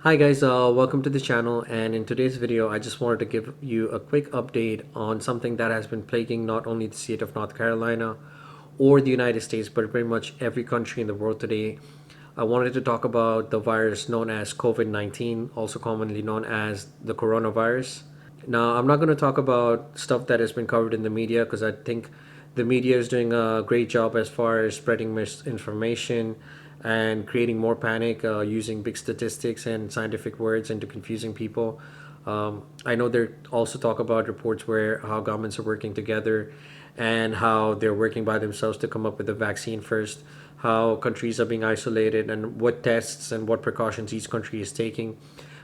Hi guys, welcome to the channel, and in today's video I just wanted to give you a quick update on something that has been plaguing not only the state of North Carolina or the United States but pretty much every country in the world today. I wanted to talk about the virus known as COVID-19, also commonly known as the coronavirus. Now, I'm not going to talk about stuff that has been covered in the media because I think the media is doing a great job as far as spreading misinformation and creating more panic using big statistics and scientific words into confusing people. I know they also talk about reports where how governments are working together and how they're working by themselves to come up with a vaccine first, how countries are being isolated, and what tests and what precautions each country is taking.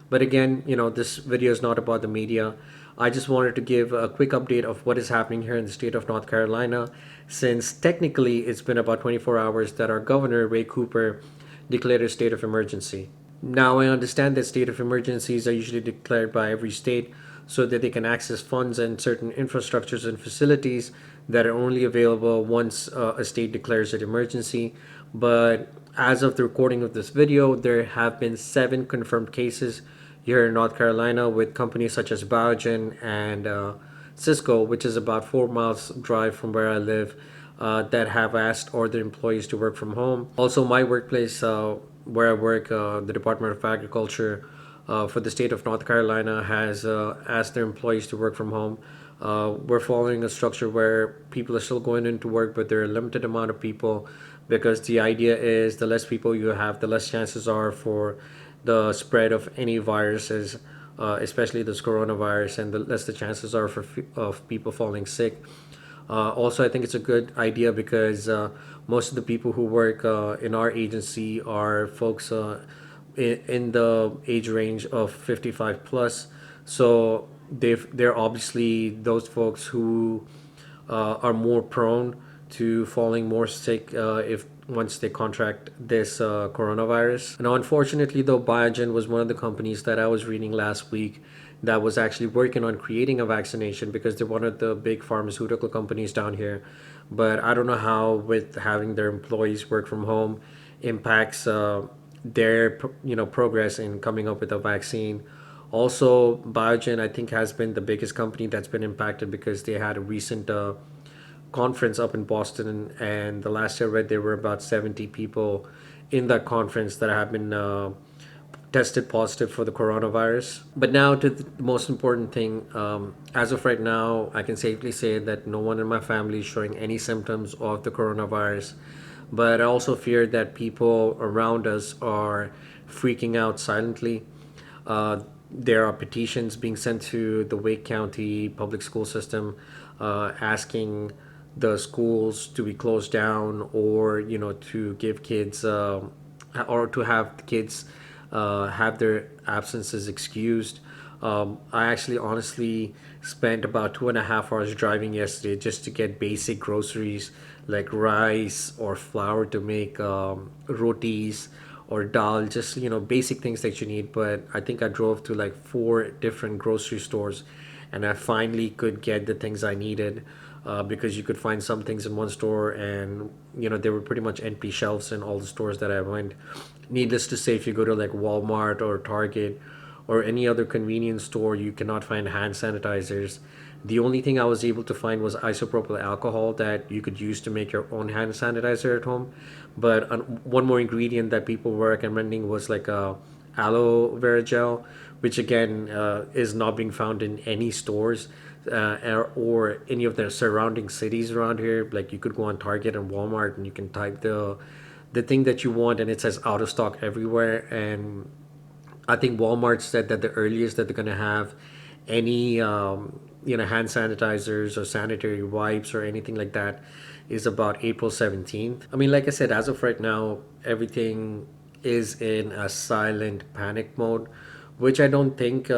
But again, this video is not about the media. I just wanted to give a quick update of what is happening here in the state of North Carolina, since technically it's been about 24 hours that our governor, Ray Cooper, declared a state of emergency. Now, I understand that state of emergencies are usually declared by every state so that they can access funds and certain infrastructures and facilities that are only available once a state declares an emergency. But as of the recording of this video, there have been 7 confirmed cases here in North Carolina with companies such as Biogen and Cisco, which is about 4 miles drive from where I live, that have asked all their employees to work from home. Also, my workplace, where I work, the Department of Agriculture for the state of North Carolina, has asked their employees to work from home. We're following a structure where people are still going into work, but there are a limited amount of people because the idea is the less people you have, the less chances are for the spread of any viruses, especially this coronavirus, and the less the chances are of people falling sick. Also, I think it's a good idea because most of the people who work in our agency are folks in the age range of 55 plus. So they're obviously those folks who are more prone to falling more sick if once they contract this coronavirus. Now, unfortunately, though, Biogen was one of the companies that I was reading last week that was actually working on creating a vaccination because they're one of the big pharmaceutical companies down here. But I don't know how, with having their employees work from home, impacts their progress in coming up with a vaccine. Also, Biogen, I think, has been the biggest company that's been impacted because they had a recent conference up in Boston, and the last I read, there were about 70 people in that conference that have been tested positive for the coronavirus. But now to the most important thing. As of right now, I can safely say that no one in my family is showing any symptoms of the coronavirus. But I also fear that people around us are freaking out silently. There are petitions being sent to the Wake County public school system asking the schools to be closed down, or to give kids or to have the kids have their absences excused. I actually honestly spent about 2.5 hours driving yesterday just to get basic groceries like rice or flour to make rotis or dal, just basic things that you need. But I think I drove to like 4 different grocery stores, and I finally could get the things I needed. Because you could find some things in one store, and there were pretty much empty shelves in all the stores that I went. Needless to say, if you go to like Walmart or Target or any other convenience store, you cannot find hand sanitizers. The only thing I was able to find was isopropyl alcohol that you could use to make your own hand sanitizer at home. But one more ingredient that people were recommending was like a aloe vera gel, which again is not being found in any stores or any of the surrounding cities around here. Like, you could go on Target and Walmart and you can type the thing that you want, and it says out of stock everywhere. And I think Walmart said that the earliest that they're gonna have any hand sanitizers or sanitary wipes or anything like that is about April 17th. I mean, like I said, as of right now, everything is in a silent panic mode, which I don't think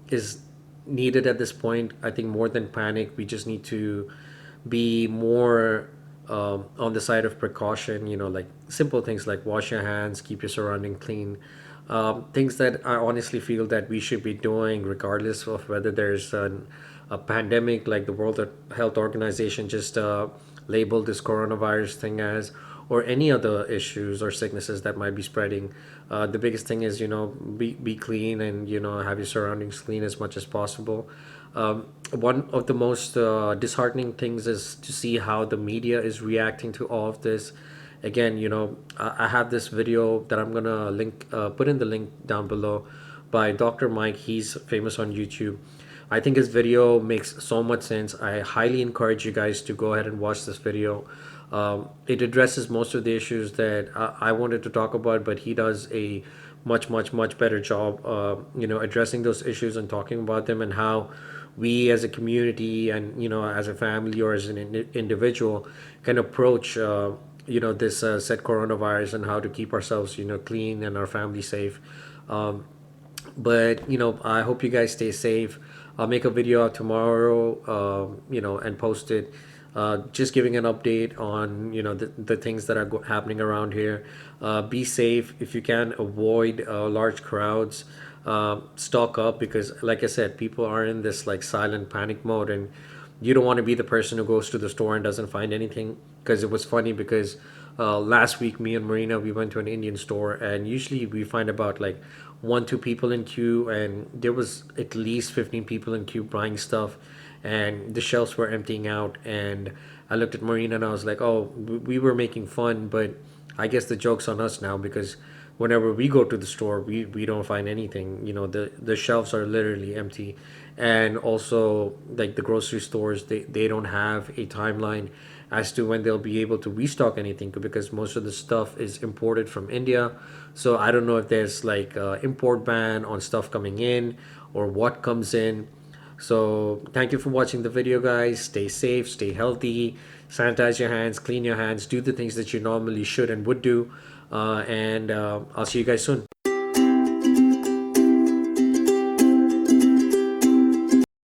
is needed at this point. I think more than panic, we just need to be more on the side of precaution, like simple things like wash your hands, keep your surrounding clean. Things that I honestly feel that we should be doing regardless of whether there's a pandemic like the World Health Organization just labeled this coronavirus thing as, or any other issues or sicknesses that might be spreading. The biggest thing is, be clean, and have your surroundings clean as much as possible. One of the most disheartening things is to see how the media is reacting to all of this. Again, I have this video that I'm gonna put in the link down below, by Dr. Mike. He's famous on YouTube. I think his video makes so much sense. I highly encourage you guys to go ahead and watch this video. It addresses most of the issues that I wanted to talk about, but he does a much, much, much better job, addressing those issues and talking about them, and how we as a community, and as a family or as an individual, can approach this said coronavirus, and how to keep ourselves clean and our family safe. But I hope you guys stay safe. I'll make a video out tomorrow, and post it, just giving an update on the things that are happening around here. Be safe. If you can, avoid large crowds. Stock up, because like I said, people are in this like silent panic mode, and you don't want to be the person who goes to the store and doesn't find anything. Because it was funny, because last week, me and Marina, we went to an Indian store, and usually we find about like 1 2 people in queue, and there was at least 15 people in queue buying stuff, and the shelves were emptying out. And I looked at Marina and I was like, oh, we were making fun, but I guess the joke's on us now, because whenever we go to the store, we don't find anything. The shelves are literally empty. And also, like, the grocery stores, they don't have a timeline as to when they'll be able to restock anything, because most of the stuff is imported from India. So I don't know if there's like a import ban on stuff coming in, or what comes in. So thank you for watching the video, guys. Stay safe, stay healthy, sanitize your hands, clean your hands, do the things that you normally should and would do. And I'll see you guys soon.